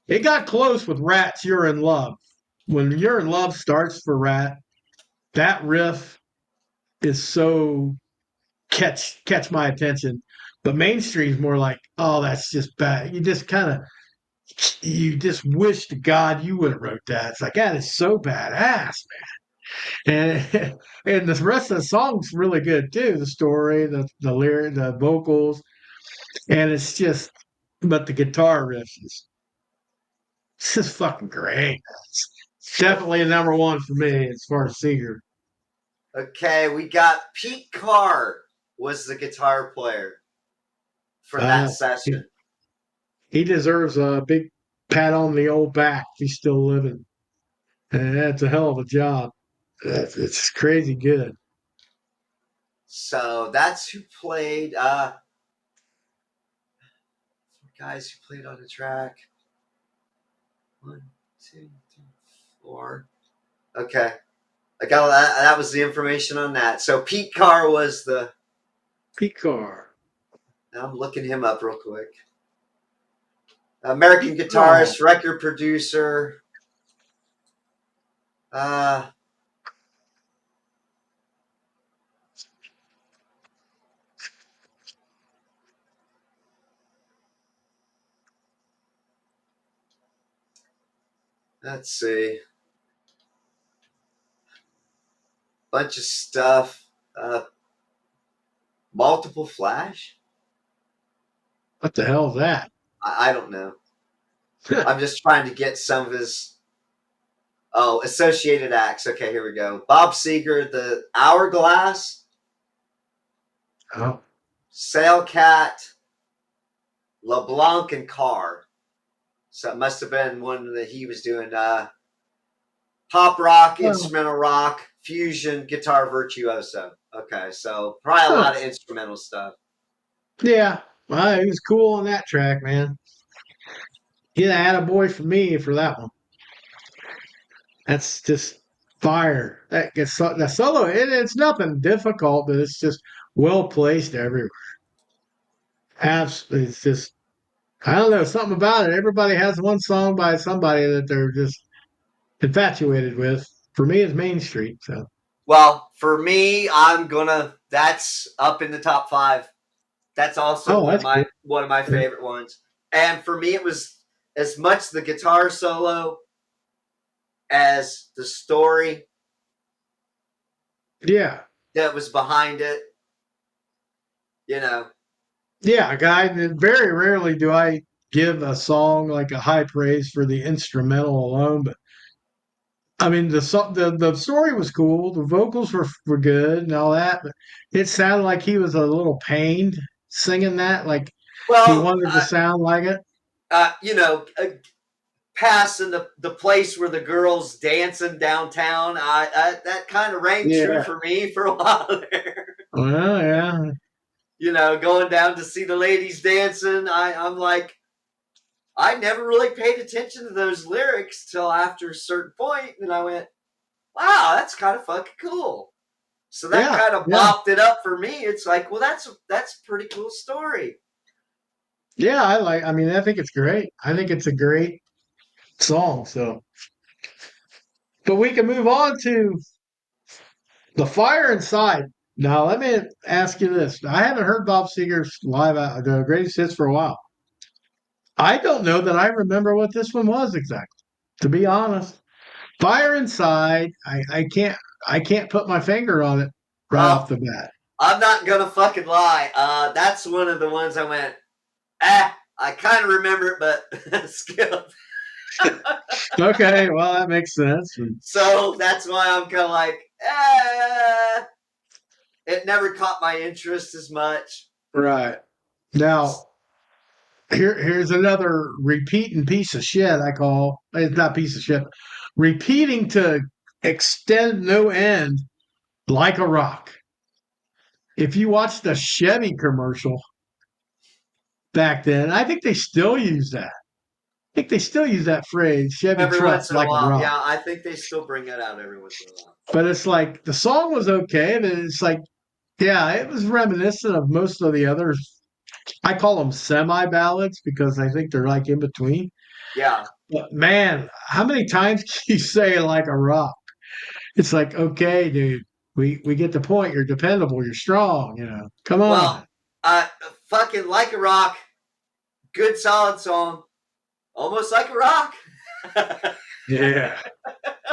It got close with Rat's You're in Love. When You're in Love starts for Rat, that riff is so catch my attention. But mainstream's more like, oh, that's just bad. You just wish to God you would have wrote that. It's like that is so badass, man. And and the rest of the song's really good too. The story, the lyric, the vocals, and but the guitar riff is it's just fucking great. It's definitely a number one for me as far as Seeger. Okay, we got Pete Carr was the guitar player for that Uh, he, session. he deserves a big pat on the old back. If he's still living, and that's a hell of a job. It's crazy good. So that's who played. Guys who played on the track. One, two, three, four. Okay, I got that. That was the information on that. So Pete Carr was the. Picar. I'm looking him up real quick. American Oh, guitarist, record producer. Uh, let's see. Bunch of stuff. Multiple flash. what the hell is that? I don't know. I'm just trying to get some of his. Oh, associated acts. Okay, here we go. Bob Seger, the Hourglass, Oh, Sailcat, LeBlanc, and Carr. So it must have been one that he was doing. Pop rock, oh, instrumental rock, fusion, guitar virtuoso. Okay, so probably a oh. lot of instrumental stuff. Yeah. Well, he was cool on that track, man. He had a boy for me for that one. That's just fire. That solo. It's nothing difficult, but it's just well placed everywhere. It's just I don't know something about it. Everybody has one song by somebody that they're just infatuated with. For me, it's Main Street. So Well, for me, I'm gonna. That's up in the top five. That's also oh, that's cool. one of my favorite ones. And for me, it was as much the guitar solo as the story Yeah, that was behind it. You know, yeah, guy. Very rarely do I give a song like a high praise for the instrumental alone, but I mean the story was cool, the vocals were good and all that, but it sounded like he was a little pained singing that, like he well, wanted to sound like it. you know, passing the place where the girls dancing downtown. That kind of rang true Yeah. for me for a while there. Well, yeah. Going down to see the ladies dancing. I'm like, I never really paid attention to those lyrics till after a certain point, and I went, wow, that's kind of fucking cool. So that Yeah. kind of Yeah. bopped it up for me. It's like, well, that's a pretty cool story. Yeah. I mean, I think it's great. I think it's a great song. So, but we can move on to The Fire Inside. Now, let me ask you this. I haven't heard Bob Seger's live the greatest hits for a while. I don't know that I remember what this one was exactly, to be honest. Fire Inside, I can't put my finger on it right Oh, off the bat. I'm not gonna fucking lie. That's one of the ones I went, ah, I kind of remember it, but skip. Okay, well that makes sense. So that's why I'm kind of like, it never caught my interest as much. Right. Now, here's another repeating piece of shit I call it's not piece of shit. Repeating to extend no end like a rock. If you watch the Chevy commercial back then, I think they still use that. I think they still use that phrase, Chevy Every truck once in a like a while, rock. yeah, I think they still bring that out every once in a while. But it's like the song was okay, but it's like, yeah, it was reminiscent of most of the others. I call them semi ballads because I think they're like in between. Yeah. But man, how many times can you say like a rock? It's like, okay, dude, we get the point. You're dependable. You're strong. Come Well, on. uh, fucking like a rock, good solid song, almost like a rock. Yeah,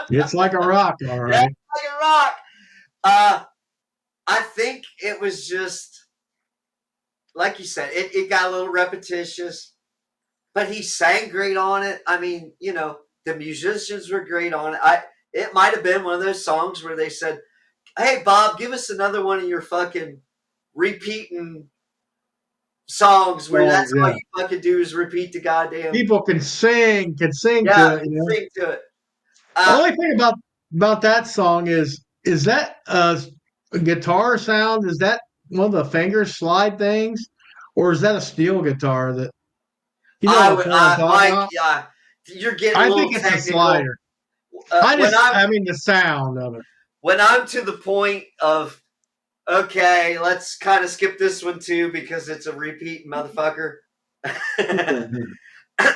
Yeah, it's like a rock, all right. like a rock. Uh, I think it was just like you said. It got a little repetitious, but he sang great on it. I mean, the musicians were great on it. It might have been one of those songs where they said, "Hey, Bob, give us another one of your fucking repeating songs where Well, that's all yeah, you fucking do is repeat the goddamn people can sing yeah, to it. sing to it." The Uh, only thing about that song is that a guitar sound? Is that one of the finger slide things, or is that a steel guitar that you know I what would, I'm talking Mike. about? Yeah, you're getting a I little think it's a technical. slider. I When just, I mean, the sound of I'm to the point of okay, let's kind of skip this one too because it's a repeat motherfucker. it.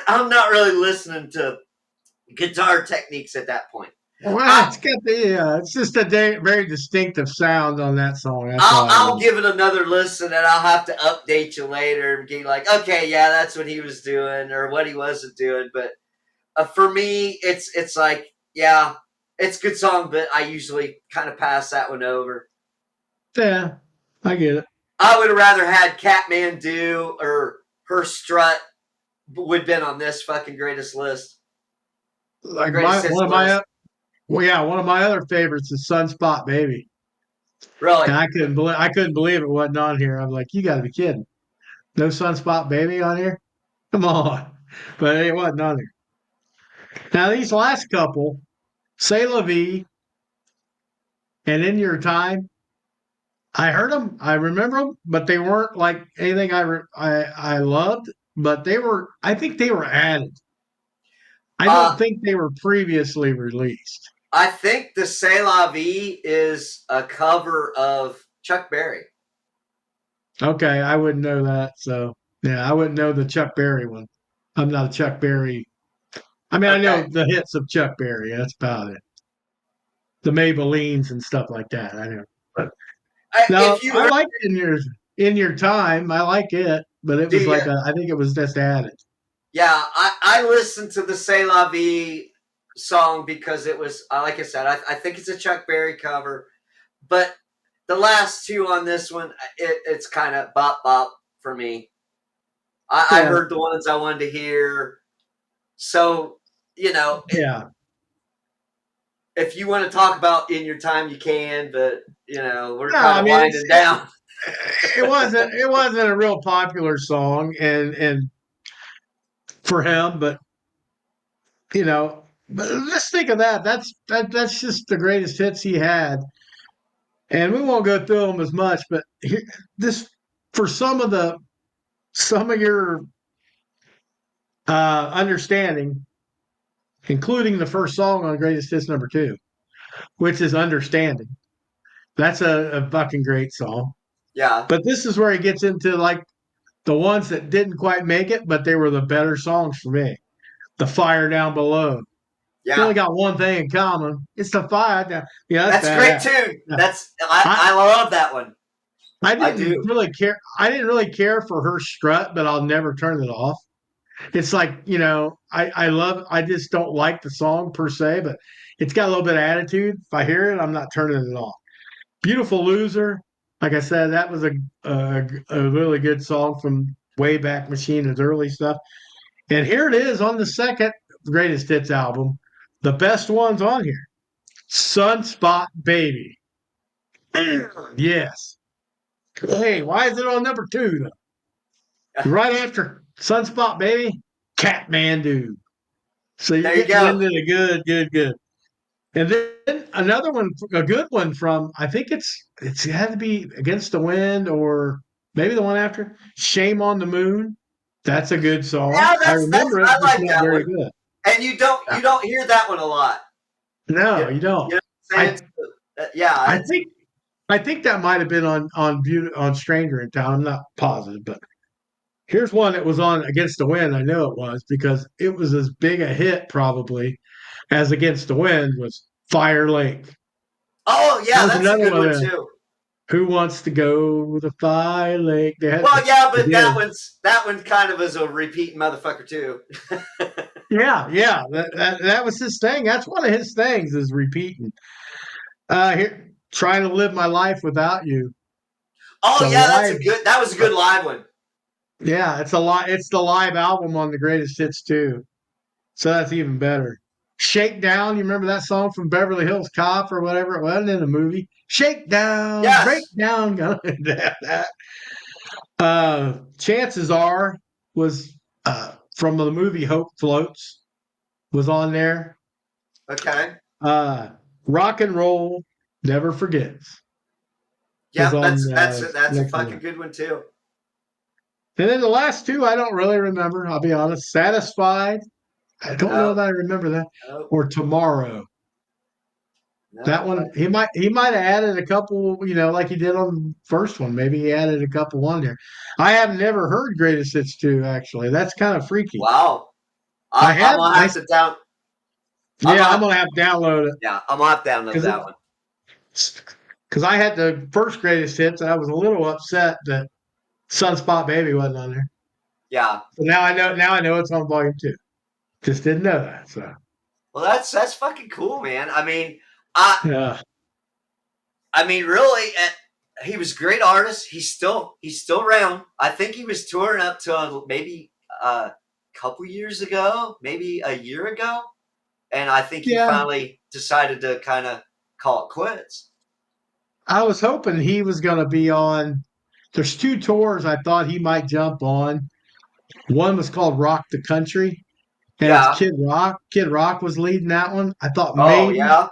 I'm not really listening to guitar techniques at that point. Well, I, it's got it's just a very distinctive sound on that song. That's I'll all I I'll mean. give it another listen and I'll have to update you later and be like, okay, yeah, that's what he was doing or what he wasn't doing. But for me, it's like, yeah, it's a good song, but I usually kind of pass that one over. Yeah, I get it. I would have rather had Catmandu or Her Strut would have been on this fucking greatest list, Like greatest hits list. well, yeah, one of my other favorites is Sunspot Baby. Really, And I couldn't believe it wasn't on here. I'm like, you got to be kidding. No Sunspot Baby on here? Come on. But it wasn't on here. Now, these last couple, C'est La Vie and In Your Time, I heard them. I remember them, but they weren't like anything I loved. But I think they were added. I uh, don't think they were previously released. I think the C'est La Vie is a cover of Chuck Berry. Okay, I wouldn't know that. So, yeah, I wouldn't know the Chuck Berry one. I'm not a Chuck Berry. I mean, I Okay, know the hits of Chuck Berry. That's about it. The Maybellines and stuff like that. I know. But now if you I heard, liked in your time. I like it, but it do was you? like I think it was just added. Yeah, I listened to the C'est La Vie song because it was, like I said, I think it's a Chuck Berry cover, but the last two on this one, it's kind of bop bop for me. I Yeah, heard the ones I wanted to hear. So, you know, yeah. if you want to talk about in your time, you can, but, we're No, kind I of mean winding down. it wasn't a real popular song and for him, but you know, but let's think of that. That's just the greatest hits he had, and we won't go through them as much. But here, this for some of your understanding, including the first song on Greatest Hits #2, which is Understanding. That's a fucking great song. Yeah. But this is where he gets into like the ones that didn't quite make it, but they were the better songs for me. The Fire Down Below. We only Yeah. got one thing in common. It's the fire down. Yeah, that's That's a great badass. tune. Yeah. That's I I love that one. I I didn't do. really care. I didn't really care for her strut, but I'll never turn it off. It's like, I just don't like the song per se, but it's got a little bit of attitude. If I hear it, I'm not turning it off. Beautiful Loser. Like I said, that was a really good song from way back Machine's early stuff. And here it is on the second greatest hits album, the best ones on here. Sunspot Baby. Yes. Hey, why is it on #2 though? Right after Sunspot Baby, Catmandu. So you're There you getting go. into the good, good, good. And then another one, a good one from I think it's had to be Against the Wind or maybe the one after Shame on the Moon. That's a good song. Yeah, I that's remember it, I just like not that very one. good. And you don't hear that one a lot. You, No, you don't. you know what I'm I saying? Yeah, I think I think that might have been on Stranger in Town. I'm not positive, but here's one that was on Against the Wind. I know it was because it was as big a hit probably as Against the Wind was Fire Lake. oh That yeah, was that's a another good one one there. too. Who wants to go to Fire Lake? They had Well, yeah, but again. that one kind of is a repeat motherfucker too. Yeah, yeah. That was his thing. That's one of his things is repeating. Here, trying to live my life without you. It's Oh a yeah, live. that was a good live one. Yeah, it's a lot. It's the live album on the greatest hits too. So that's even better. Shakedown, you remember that song from Beverly Hills Cop or whatever it was in the movie? Shakedown, Yes. breakdown, that. Chances Are was from the movie Hope Floats was on there. Okay. Uh, Rock and Roll Never Forgets was Yep, on that's a next fucking one. good one too. And then the last two I don't really remember. I'll be honest. Satisfied. I don't know if No, I remember that. no, Or Tomorrow. That no. one he might have added a couple, like he did on the first one. Maybe he added a couple on there. I have never heard Greatest Hits 2, actually. That's kind of freaky. Wow. I I'm have gonna I have to down. I'm Yeah, gonna I'm have, gonna have to download it yeah, I'm gonna have to download because that one. I had the first Greatest Hits and I was a little upset that Sunspot Baby wasn't on there. Yeah. So now I know it's on volume 2. Just didn't know that. So Well, that's fucking cool, man. I yeah. I mean, really, he was a great artist. He's still around. I think he was touring up to maybe a couple years ago, maybe a year ago, and I think he Yeah. finally decided to kind of call it quits. I was hoping he was gonna be on. There's 2 tours I thought he might jump on. One was called Rock the Country, and it's Yeah. Kid Rock. Kid Rock was leading that one. I thought Oh maybe, yeah.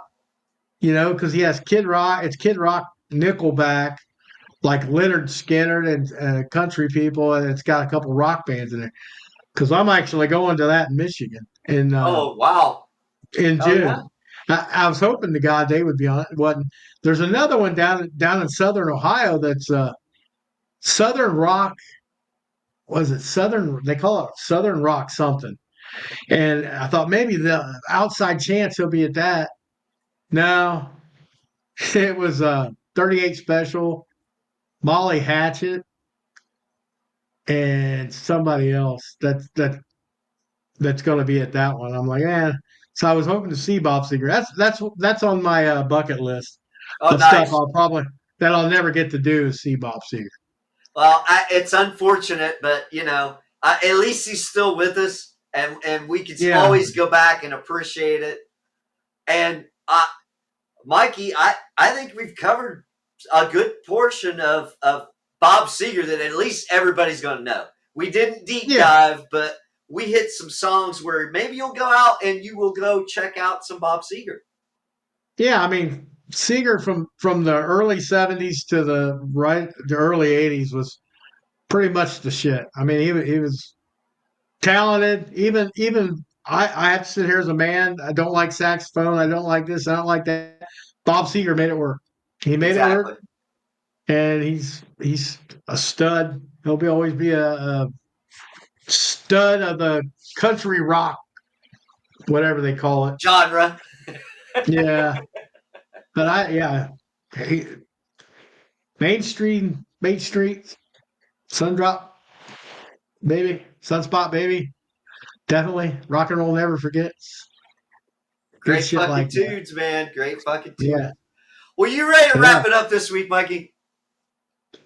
because he has Kid Rock. It's Kid Rock, Nickelback, like Leonard Skinner and country people, and it's got a couple rock bands in there. Because I'm actually going to that in Michigan Oh wow. in Oh yeah. June. I was hoping to God they would be on it. Wasn't. There's another one down in Southern Ohio that's Southern Rock. Was it Southern? They call it Southern Rock something. And I thought maybe the outside chance he'll be at that. No, it was 38 Special, Molly Hatchet, and somebody else that's going to be at that one. I'm like, eh. So I was hoping to see Bob Seger. That's on my bucket list Oh of stuff nice. that I'll never get to do is see Bob Seger. Well, it's unfortunate, but at least he's still with us, and we can Yeah, always go back and appreciate it. And Mikey, I think we've covered a good portion of Bob Seger that at least everybody's going to know. We didn't deep yeah, dive, but we hit some songs where maybe you'll go out and you will go check out some Bob Seger. Yeah, I mean, Seeger from the early '70s to the early '80s was pretty much the shit. I mean, he was talented. Even I have to sit here as a man. I don't like saxophone. I don't like this. I don't like that. Bob Seger made it work. He made it Exactly. work, and he's a stud. Always be a stud of the country rock, whatever they call it. Genre. Yeah, but he, Main Street, Sundrop, baby, Sunspot, baby, definitely rock and roll never forgets. Good Great shit fucking like that. tunes, man. Great fucking Yeah, tunes. Well, you ready to yeah. wrap it up this week, Mikey?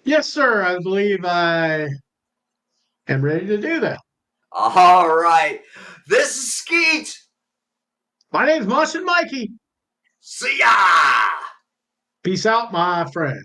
Yes, sir. I believe I am ready to do that. All right. This is Skeet. My name's Mosh and Mikey. See ya. Peace out, my friend.